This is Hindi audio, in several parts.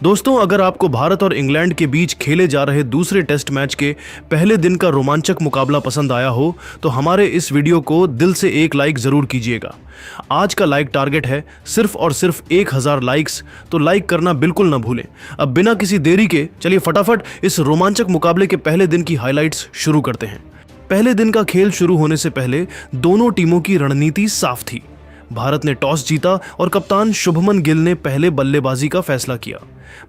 दोस्तों, अगर आपको भारत और इंग्लैंड के बीच खेले जा रहे दूसरे टेस्ट मैच के पहले दिन का रोमांचक मुकाबला पसंद आया हो तो हमारे इस वीडियो को दिल से एक लाइक जरूर कीजिएगा। आज का लाइक टारगेट है सिर्फ और सिर्फ 1000 लाइक्स, तो लाइक करना बिल्कुल ना भूलें। अब बिना किसी देरी के चलिए फटाफट इस रोमांचक मुकाबले के पहले दिन की हाइलाइट्स शुरू करते हैं। पहले दिन का खेल शुरू होने से पहले दोनों टीमों की रणनीति साफ थी। भारत ने टॉस जीता और कप्तान शुभमन गिल ने पहले बल्लेबाजी का फैसला किया।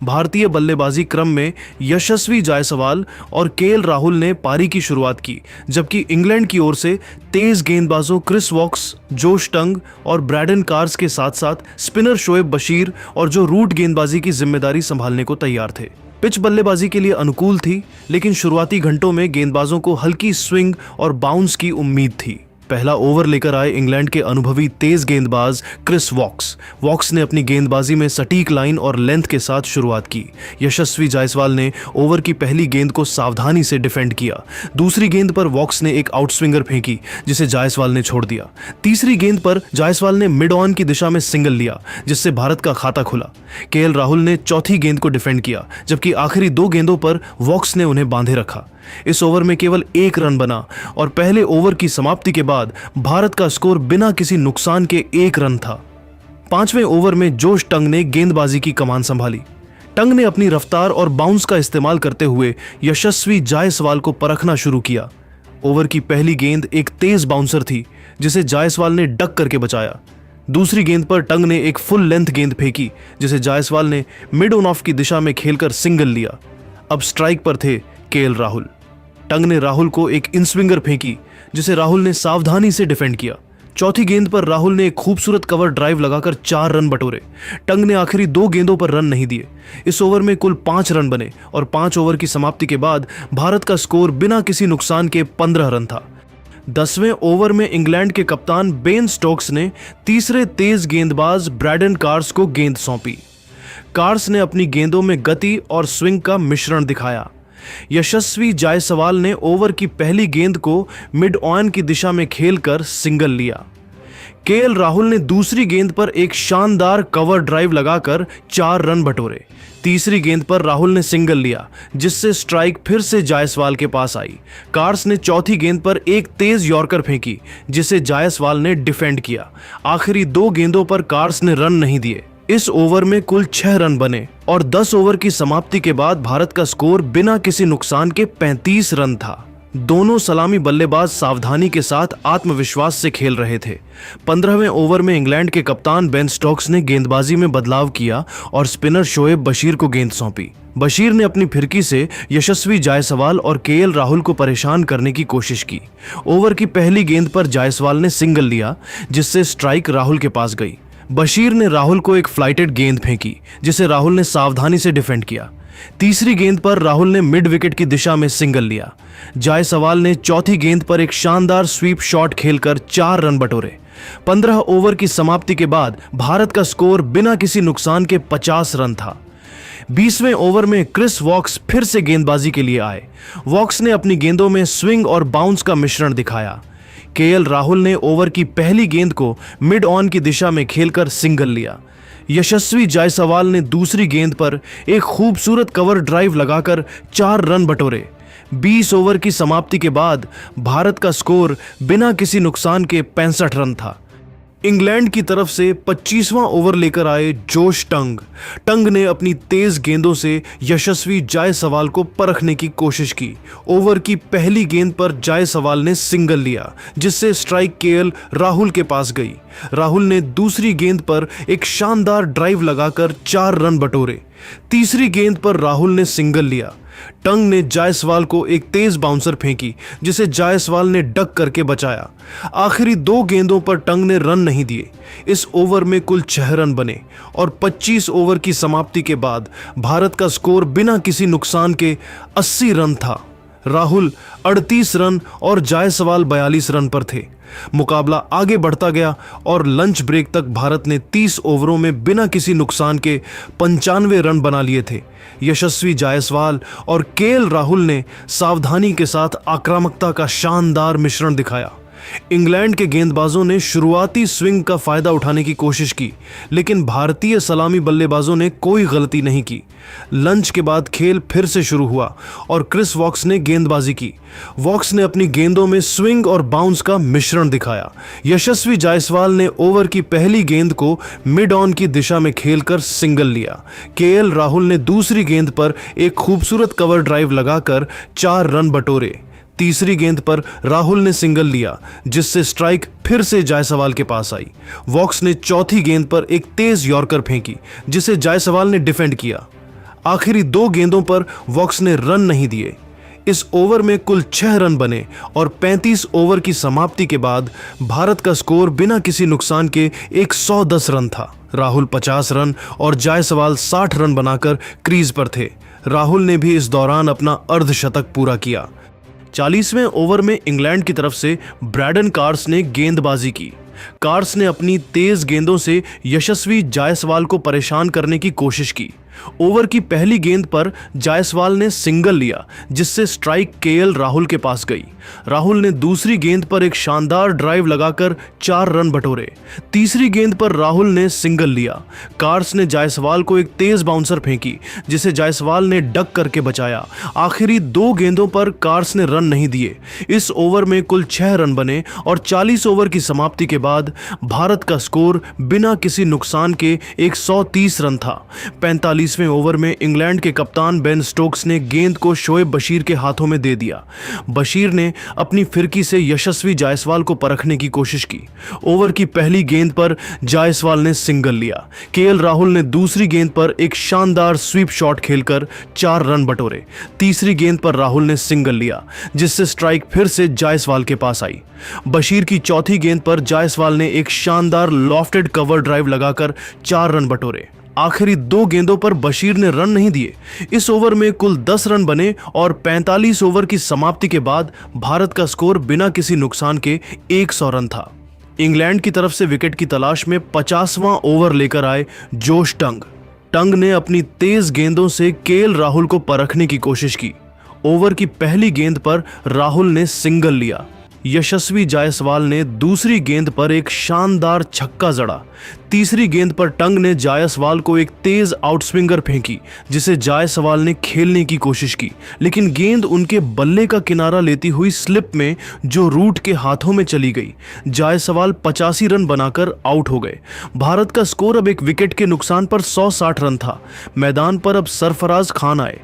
भारतीय बल्लेबाजी क्रम में यशस्वी जायसवाल और केएल राहुल ने पारी की शुरुआत की, जबकि इंग्लैंड की ओर से तेज गेंदबाजों क्रिस वॉक्स, जोश टंग और ब्रैडन कार्स के साथ साथ स्पिनर शोएब बशीर और जो रूट गेंदबाजी की जिम्मेदारी संभालने को तैयार थे। पिच बल्लेबाजी के लिए अनुकूल थी, लेकिन शुरुआती घंटों में गेंदबाजों को हल्की स्विंग और बाउंस की उम्मीद थी। पहला ओवर लेकर आए इंग्लैंड के अनुभवी तेज गेंदबाज क्रिस वॉक्स ने अपनी गेंदबाजी में सटीक लाइन और लेंथ के साथ शुरुआत की। यशस्वी जायसवाल ने ओवर की पहली गेंद को सावधानी से डिफेंड किया। दूसरी गेंद पर वॉक्स ने एक आउटस्विंगर फेंकी, जिसे जायसवाल ने छोड़ दिया। तीसरी गेंद पर जायसवाल ने मिड ऑन की दिशा में सिंगल लिया, जिससे भारत का खाता खुला। केएल राहुल ने चौथी गेंद को डिफेंड किया, जबकि आखिरी 2 गेंदों पर वॉक्स ने उन्हें बांधे रखा। इस ओवर में केवल 1 रन बना और पहले ओवर की समाप्ति के बाद भारत का स्कोर बिना किसी नुकसान के 1 रन था। 5वें ओवर में जोश टंग ने गेंदबाजी की कमान संभाली। टंग ने अपनी रफ्तार और बाउंस का इस्तेमाल करते हुए यशस्वी जायसवाल को परखना शुरू किया। ओवर की पहली गेंद एक तेज बाउंसर थी, जिसे जायसवाल ने डक करके बचाया। दूसरी गेंद पर टंग ने एक फुल लेंथ गेंद फेंकी, जिसे जायसवाल ने मिड ऑन ऑफ की दिशा में खेलकर सिंगल लिया। अब स्ट्राइक पर थे केएल राहुल। टंग ने राहुल को एक इनस्विंगर फेंकी, जिसे राहुल ने सावधानी से डिफेंड किया। चौथी गेंद पर राहुल ने एक खूबसूरत कवर ड्राइव लगाकर 4 रन बटोरे। टंग ने आखिरी 2 गेंदों पर रन नहीं दिए। इस ओवर में कुल 5 रन बने और 5 ओवर की समाप्ति के बाद भारत का स्कोर बिना किसी नुकसान के 15 रन था। 10वें ओवर में इंग्लैंड के कप्तान बेन स्टोक्स ने तीसरे तेज गेंदबाज ब्रैडन कार्स को गेंद सौंपी। कार्स ने अपनी गेंदों में गति और स्विंग का मिश्रण दिखाया। यशस्वी जायसवाल ने ओवर की पहली गेंद को मिड ऑन की दिशा में खेलकर सिंगल लिया। केएल राहुल ने दूसरी गेंद पर एक शानदार कवर ड्राइव लगाकर 4 रन बटोरे। तीसरी गेंद पर राहुल ने सिंगल लिया, जिससे स्ट्राइक फिर से जायसवाल के पास आई। कार्स ने चौथी गेंद पर एक तेज यॉर्कर फेंकी, जिसे जायसवाल ने डिफेंड किया। आखिरी 2 गेंदों पर कार्स ने रन नहीं दिए। इस ओवर में कुल 6 रन बने और 10 ओवर की समाप्ति के बाद भारत का स्कोर बिना किसी नुकसान के 35 रन था। दोनों सलामी बल्लेबाज सावधानी के साथ आत्मविश्वास से खेल रहे थे। 15वें ओवर में इंग्लैंड के कप्तान बेन स्टोक्स ने गेंदबाजी में बदलाव किया और स्पिनर शोएब बशीर को गेंद सौंपी। बशीर ने अपनी फिरकी से यशस्वी जायसवाल और केएल राहुल को परेशान करने की कोशिश की। ओवर की पहली गेंद पर जायसवाल ने सिंगल लिया, जिससे स्ट्राइक राहुल के पास गई। बशीर ने राहुल को एक फ्लाइटेड गेंद फेंकी, जिसे राहुल ने सावधानी से डिफेंड किया। तीसरी गेंद पर राहुल ने मिड विकेट की दिशा में सिंगल लिया। जायसवाल ने चौथी गेंद पर एक शानदार स्वीप शॉट खेलकर 4 रन बटोरे। 15 ओवर की समाप्ति के बाद भारत का स्कोर बिना किसी नुकसान के 50 रन था। 20वें ओवर में क्रिस वॉक्स फिर से गेंदबाजी के लिए आए। वॉक्स ने अपनी गेंदों में स्विंग और बाउंस का मिश्रण दिखाया। केएल राहुल ने ओवर की पहली गेंद को मिड ऑन की दिशा में खेलकर सिंगल लिया। यशस्वी जायसवाल ने दूसरी गेंद पर एक खूबसूरत कवर ड्राइव लगाकर 4 रन बटोरे। 20 ओवर की समाप्ति के बाद भारत का स्कोर बिना किसी नुकसान के 65 रन था। इंग्लैंड की तरफ से 25वां ओवर लेकर आए जोश टंग ने अपनी तेज गेंदों से यशस्वी जायसवाल को परखने की कोशिश की। ओवर की पहली गेंद पर जायसवाल ने सिंगल लिया, जिससे स्ट्राइक केएल राहुल के पास गई। राहुल ने दूसरी गेंद पर एक शानदार ड्राइव लगाकर 4 रन बटोरे। तीसरी गेंद पर राहुल ने सिंगल लिया। टंग ने जायसवाल को एक तेज बाउंसर फेंकी, जिसे जायसवाल ने डक करके बचाया। आखिरी 2 गेंदों पर टंग ने रन नहीं दिए। इस ओवर में कुल 6 रन बने और 25 ओवर की समाप्ति के बाद भारत का स्कोर बिना किसी नुकसान के 80 रन था। राहुल 38 रन और जायसवाल 42 रन पर थे। मुकाबला आगे बढ़ता गया और लंच ब्रेक तक भारत ने 30 ओवरों में बिना किसी नुकसान के 95 रन बना लिए थे। यशस्वी जायसवाल और केएल राहुल ने सावधानी के साथ आक्रामकता का शानदार मिश्रण दिखाया। इंग्लैंड के गेंदबाजों ने शुरुआती स्विंग का फायदा उठाने की कोशिश की, लेकिन भारतीय सलामी बल्लेबाजों ने कोई गलती नहीं की। लंच के बाद खेल फिर से शुरू हुआ और क्रिस वॉक्स ने गेंदबाजी की। वॉक्स ने अपनी गेंदों में स्विंग और बाउंस का मिश्रण दिखाया। यशस्वी जायसवाल ने ओवर की पहली गेंद को मिड ऑन की दिशा में खेलकर सिंगल लिया। केएल राहुल ने दूसरी गेंद पर एक खूबसूरत कवर ड्राइव लगाकर 4 रन बटोरे। तीसरी गेंद पर राहुल ने सिंगल लिया, जिससे स्ट्राइक फिर से जायसवाल के पास आई। वॉक्स ने चौथी गेंद पर एक तेज यॉर्कर फेंकी, जिसे जायसवाल ने डिफेंड किया। आखिरी 2 गेंदों पर वॉक्स ने रन नहीं दिए। इस ओवर में कुल 6 रन बने और 35 ओवर की समाप्ति के बाद भारत का स्कोर बिना किसी नुकसान के 110 रन था। राहुल 50 रन और जायसवाल 60 रन बनाकर क्रीज पर थे। राहुल ने भी इस दौरान अपना अर्धशतक पूरा किया। 40वें ओवर में इंग्लैंड की तरफ से ब्रैडन कार्स ने गेंदबाजी की। कार्स ने अपनी तेज गेंदों से यशस्वी जायसवाल को परेशान करने की कोशिश की। ओवर की पहली गेंद पर जायसवाल ने सिंगल लिया, जिससे स्ट्राइक केएल राहुल के पास गई। राहुल ने दूसरी गेंद पर एक शानदार ड्राइव लगाकर 4 रन बटोरे। तीसरी गेंद पर राहुल ने सिंगल लिया। कार्स ने जायसवाल को एक तेज बाउंसर फेंकी, जिसे जायसवाल ने डक करके बचाया। आखिरी 2 गेंदों पर कार्स ने रन नहीं दिए। इस ओवर में कुल 6 रन बने और 40 ओवर की समाप्ति के बाद भारत का स्कोर बिना किसी नुकसान के 130 रन था। 45वें ओवर में इंग्लैंड के कप्तान बेन स्टोक्स ने गेंद को शोएब बशीर के हाथों में दे दिया। बशीर ने अपनी फिरकी से यशस्वी जायसवाल को परखने की कोशिश की। ओवर की पहली गेंद पर जायसवाल ने सिंगल लिया। केएल राहुल ने दूसरी गेंद पर एक शानदार स्वीप शॉट खेलकर 4 रन बटोरे। तीसरी गेंद पर राहुल ने सिंगल लिया, जिससे स्ट्राइक फिर से जायसवाल के पास आई। बशीर की चौथी गेंद पर जायसवाल ने एक शानदार लॉफ्टेड कवर ड्राइव लगाकर 4 रन बटोरे। आखिरी 2 गेंदों पर बशीर ने रन नहीं दिए। इस ओवर में कुल 10 रन बने और 45 ओवर की समाप्ति के बाद भारत का स्कोर बिना किसी नुकसान के 100 रन था। इंग्लैंड की तरफ से विकेट की तलाश में 50वां ओवर लेकर आए जोश टंग। टंग ने अपनी तेज गेंदों से केएल राहुल को परखने की कोशिश की। ओवर की पहली गेंद पर राहुल ने सिंगल लिया। यशस्वी जायसवाल ने दूसरी गेंद पर एक शानदार छक्का जड़ा। तीसरी गेंद पर टंग ने जायसवाल को एक तेज आउटस्विंगर फेंकी, जिसे जायसवाल ने खेलने की कोशिश की, लेकिन गेंद उनके बल्ले का किनारा लेती हुई स्लिप में जो रूट के हाथों में चली गई। जायसवाल 85 रन बनाकर आउट हो गए। भारत का स्कोर अब एक विकेट के नुकसान पर 160 रन था। मैदान पर अब सरफराज खान आए।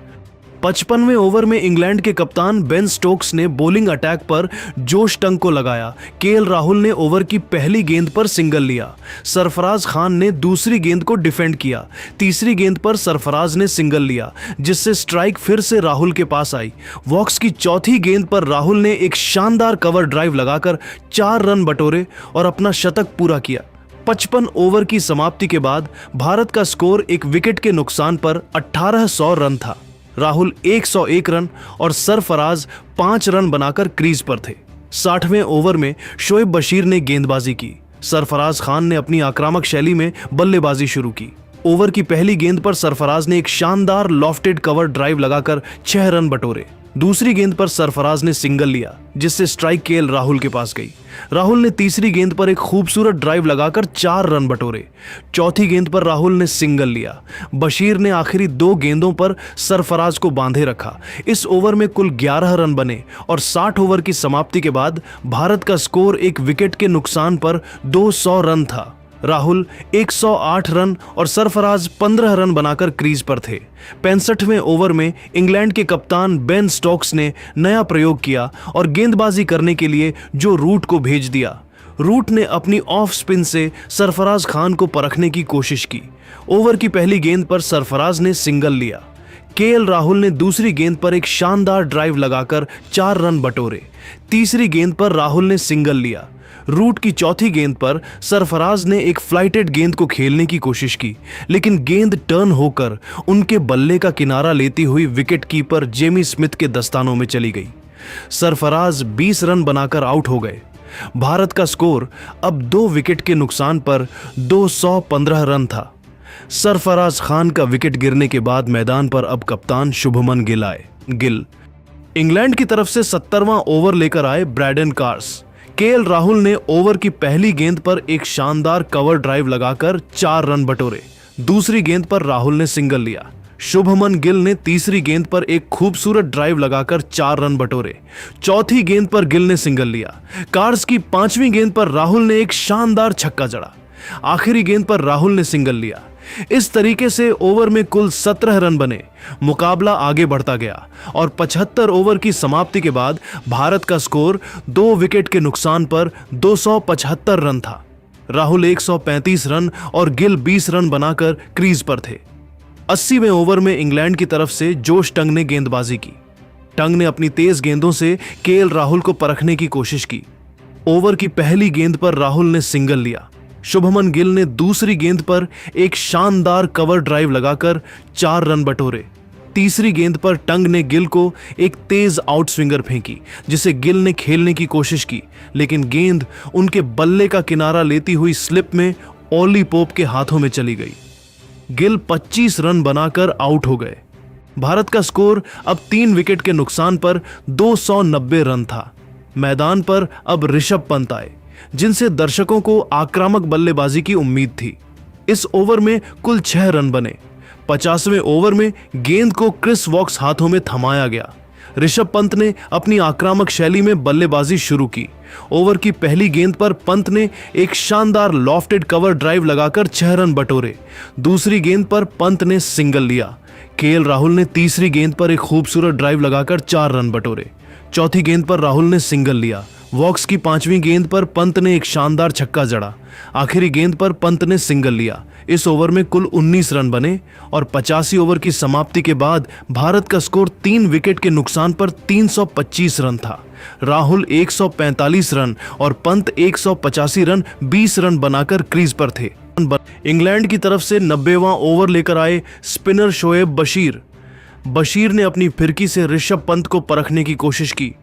55वें ओवर में इंग्लैंड के कप्तान बेन स्टोक्स ने बॉलिंग अटैक पर जोश टंग को लगाया। केएल राहुल ने ओवर की पहली गेंद पर सिंगल लिया। सरफराज खान ने दूसरी गेंद को डिफेंड किया। तीसरी गेंद पर सरफराज ने सिंगल लिया, जिससे स्ट्राइक फिर से राहुल के पास आई। वॉक्स की चौथी गेंद पर राहुल ने एक शानदार कवर ड्राइव लगाकर 4 रन बटोरे और अपना शतक पूरा किया। 55 ओवर की समाप्ति के बाद भारत का स्कोर एक विकेट के नुकसान पर 1800 रन था। राहुल 101 रन और सरफराज 5 रन बनाकर क्रीज पर थे। 60वें ओवर में शोएब बशीर ने गेंदबाजी की। सरफराज खान ने अपनी आक्रामक शैली में बल्लेबाजी शुरू की। ओवर की पहली गेंद पर सरफराज ने एक शानदार लॉफ्टेड कवर ड्राइव लगाकर 6 रन बटोरे। दूसरी गेंद पर सरफराज ने सिंगल लिया, जिससे स्ट्राइक केएल राहुल के पास गई। राहुल ने तीसरी गेंद पर एक खूबसूरत ड्राइव लगाकर 4 रन बटोरे। चौथी गेंद पर राहुल ने सिंगल लिया। बशीर ने आखिरी 2 गेंदों पर सरफराज को बांधे रखा। इस ओवर में कुल 11 रन बने और 60 ओवर की समाप्ति के बाद भारत का स्कोर एक विकेट के नुकसान पर 200 रन था। राहुल 108 रन और सरफराज 15 रन बनाकर क्रीज पर थे। 65वें ओवर में इंग्लैंड के कप्तान बेन स्टोक्स ने नया प्रयोग किया और गेंदबाजी करने के लिए जो रूट को भेज दिया। रूट ने अपनी ऑफ स्पिन से सरफराज खान को परखने की कोशिश की। ओवर की पहली गेंद पर सरफराज ने सिंगल लिया। केएल राहुल ने दूसरी गेंद पर एक शानदार ड्राइव लगाकर 4 रन बटोरे। तीसरी गेंद पर राहुल ने सिंगल लिया। रूट की चौथी गेंद पर सरफराज ने एक फ्लाइटेड गेंद को खेलने की कोशिश की, लेकिन गेंद टर्न होकर उनके बल्ले का किनारा लेती हुई विकेट कीपर जेमी स्मिथ के दस्तानों में चली गई। सरफराज 20 रन बनाकर आउट हो गए। भारत का स्कोर अब 2 विकेट के नुकसान पर 215 रन था। सरफराज खान का विकेट गिरने के बाद मैदान पर अब कप्तान शुभमन गिल। इंग्लैंड की तरफ से 70वां ओवर लेकर आए ब्रैडन कार्स। केएल राहुल ने ओवर की पहली गेंद पर एक शानदार कवर ड्राइव लगाकर 4 रन बटोरे। दूसरी गेंद पर राहुल ने सिंगल लिया। शुभमन गिल ने तीसरी गेंद पर एक खूबसूरत ड्राइव लगाकर 4 रन बटोरे। चौथी गेंद पर गिल ने सिंगल लिया। कार्ड्स की 5वीं गेंद पर राहुल ने एक शानदार छक्का जड़ा। आखिरी गेंद पर राहुल ने सिंगल लिया। इस तरीके से ओवर में कुल 17 रन बने। मुकाबला आगे बढ़ता गया और 75 ओवर की समाप्ति के बाद भारत का स्कोर 2 विकेट के नुकसान पर 275 रन था। राहुल 135 रन और गिल 20 रन बनाकर क्रीज पर थे। 80वें ओवर में इंग्लैंड की तरफ से जोश टंग ने गेंदबाजी की। टंग ने अपनी तेज गेंदों से केएल राहुल को परखने की कोशिश की। ओवर की पहली गेंद पर राहुल ने सिंगल लिया। शुभमन गिल ने दूसरी गेंद पर एक शानदार कवर ड्राइव लगाकर 4 रन बटोरे। तीसरी गेंद पर टंग ने गिल को एक तेज आउट स्विंगर फेंकी, जिसे गिल ने खेलने की कोशिश की, लेकिन गेंद उनके बल्ले का किनारा लेती हुई स्लिप में ओली पोप के हाथों में चली गई। गिल 25 रन बनाकर आउट हो गए। भारत का स्कोर अब 3 विकेट के नुकसान पर 290 रन था। मैदान पर अब ऋषभ पंत आए, जिनसे दर्शकों को आक्रामक बल्लेबाजी की उम्मीद थी। इस ओवर में कुल 6 रन बने। 50वें ओवर में गेंद को क्रिस वॉक्स हाथों में थमाया गया। ऋषभ पंत ने अपनी आक्रामक शैली में बल्लेबाजी शुरू की। ओवर की पहली गेंद पर पंत ने एक शानदार लॉफ्टेड कवर ड्राइव लगाकर 6 रन बटोरे। दूसरी गेंद पर पंत ने सिंगल लिया। केएल राहुल ने तीसरी गेंद पर एक खूबसूरत ड्राइव लगाकर 4 रन बटोरे। चौथी गेंद पर राहुल ने सिंगल लिया। वॉक्स की 5वीं गेंद पर पंत ने एक शानदार छक्का जड़ा। आखिरी गेंद पर पंत ने सिंगल लिया। इस ओवर में कुल 19 रन बने और 85 ओवर की समाप्ति के बाद भारत का स्कोर 3 विकेट के नुकसान पर 325 रन था। राहुल 145 रन और पंत 185 रन 20 रन बनाकर क्रीज पर थे। इंग्लैंड की तरफ से 90वां ओवर लेकर आए स्पिनर शोएब बशीर ने अपनी फिरकी से ऋषभ पंत को परखने की कोशिश की।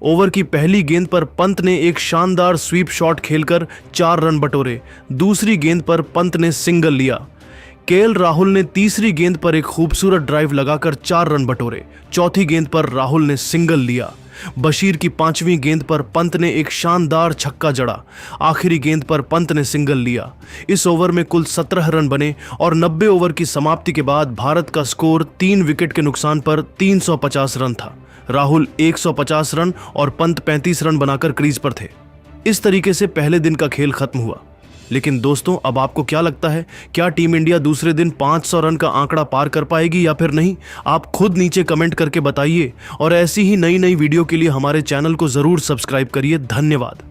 ओवर की पहली गेंद पर पंत ने एक शानदार स्वीप शॉट खेलकर 4 रन बटोरे। दूसरी गेंद पर पंत ने सिंगल लिया। केएल राहुल ने तीसरी गेंद पर एक खूबसूरत ड्राइव लगाकर 4 रन बटोरे। चौथी गेंद पर राहुल ने सिंगल लिया। बशीर की 5वीं गेंद पर पंत ने एक शानदार छक्का जड़ा। आखिरी गेंद पर पंत ने सिंगल लिया। इस ओवर में कुल 17 रन बने और 90 ओवर की समाप्ति के बाद भारत का स्कोर 3 विकेट के नुकसान पर 350 रन था। राहुल 150 रन और पंत 35 रन बनाकर क्रीज पर थे। इस तरीके से पहले दिन का खेल खत्म हुआ। लेकिन दोस्तों, अब आपको क्या लगता है, क्या टीम इंडिया दूसरे दिन 500 रन का आंकड़ा पार कर पाएगी या फिर नहीं? आप खुद नीचे कमेंट करके बताइए और ऐसी ही नई वीडियो के लिए हमारे चैनल को जरूर सब्सक्राइब करिए। धन्यवाद।